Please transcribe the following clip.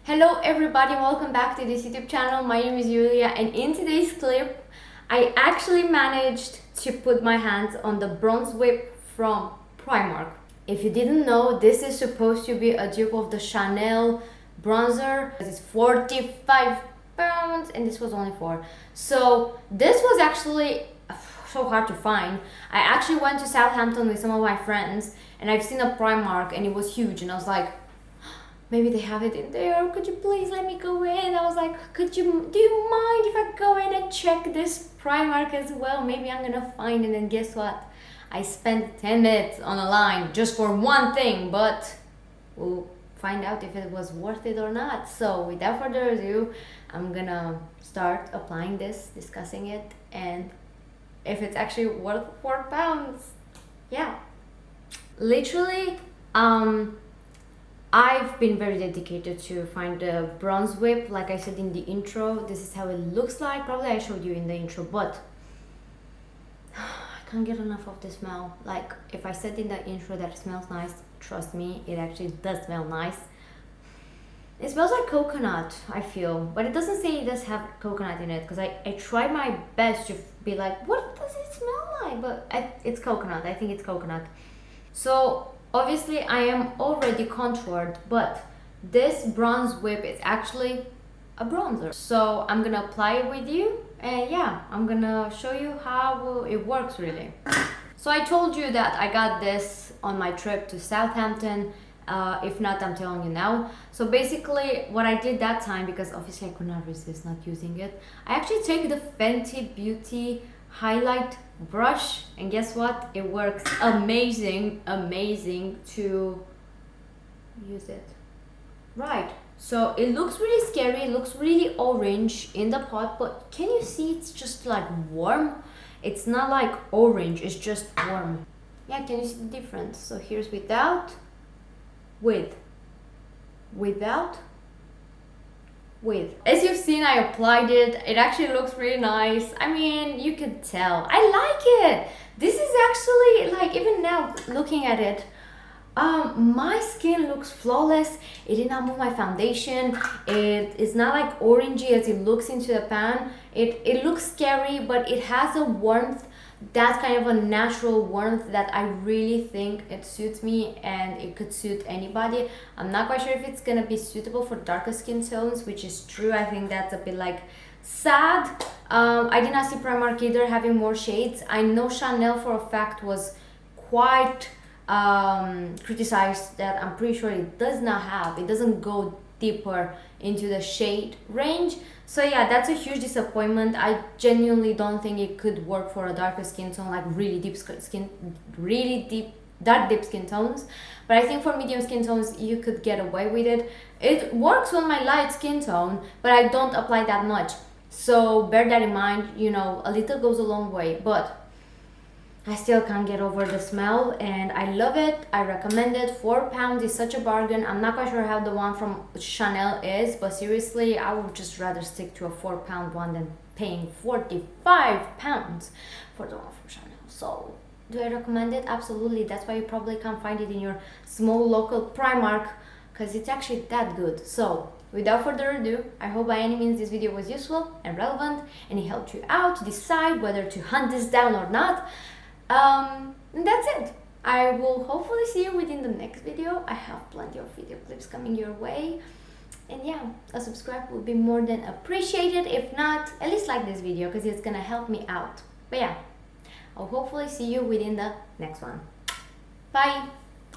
Hello everybody, welcome back to this YouTube channel. My name is Julia, and in today's clip I actually managed to put my hands on the bronze whip from Primark. If you didn't know, this is supposed to be a dupe of the Chanel bronzer. It's 45 pounds and this was only 4. So this was actually so hard to find. I actually went to Southampton with some of my friends and I've seen a Primark and it was huge, and I was like, maybe they have it in there, could you please let me go in? I was like, do you mind if I go in and check this Primark as well? Maybe I'm gonna find it. And guess what? I spent 10 minutes on a line just for one thing, but we'll find out if it was worth it or not. So without further ado, I'm gonna start applying this, discussing it, and if it's actually worth 4 pounds. Yeah, literally, I've been very dedicated to find the bronze whip. Like I said in the intro, this is how it looks like. Probably I showed you in the intro, but I can't get enough of the smell. Like, if I said in the intro that it smells nice, trust me, it actually does smell nice. It smells like coconut, I feel, but it doesn't say it does have coconut in it, because I tried my best to be like, what does it smell like? But it's coconut. I think it's coconut. So obviously I am already contoured, but this bronze whip is actually a bronzer. So I'm gonna apply it with you, and yeah, I'm gonna show you how it works really. So I told you that I got this on my trip to Southampton. If not, I'm telling you now. So basically what I did that time, because obviously I could not resist not using it, I actually take the Fenty Beauty highlight brush, and guess what, it works amazing to use it. Right, so it looks really scary, it looks really orange in the pot, but can you see it's just like warm? It's not like orange, it's just warm. Yeah, can you see the difference? So here's without, with, without, with. As you've seen, I applied it. It actually looks really nice. I mean, you can tell. I like it. This is actually, like, even now looking at it, my skin looks flawless. It did not move my foundation. It is not like orangey as it looks into the pan. It looks scary, but it has a warmth. That's kind of a natural warmth that I really think it suits me, and it could suit anybody. I'm not quite sure if it's gonna be suitable for darker skin tones, which is true. I think that's a bit like sad. I did not see Primark either having more shades. I know Chanel for a fact was quite criticized that I'm pretty sure it does not have, it doesn't go deeper into the shade range. So yeah, that's a huge disappointment. I genuinely don't think it could work for a darker skin tone, like really deep skin, really dark deep skin tones. But I think for medium skin tones you could get away with it. It works on my light skin tone, but I don't apply that much, so bear that in mind. You know, a little goes a long way, but I still can't get over the smell, and I love it. I recommend it. 4 pounds is such a bargain. I'm not quite sure how the one from Chanel is, but seriously, I would just rather stick to a 4 pound one than paying 45 pounds for the one from Chanel. So do I recommend it? Absolutely. That's why you probably can't find it in your small local Primark, because it's actually that good. So without further ado, I hope by any means this video was useful and relevant, and it helped you out to decide whether to hunt this down or not. That's it. I will hopefully see you within the next video. I have plenty of video clips coming your way, and yeah, a subscribe would be more than appreciated. If not, at least like this video, because it's gonna help me out. But yeah, I'll hopefully see you within the next one. Bye.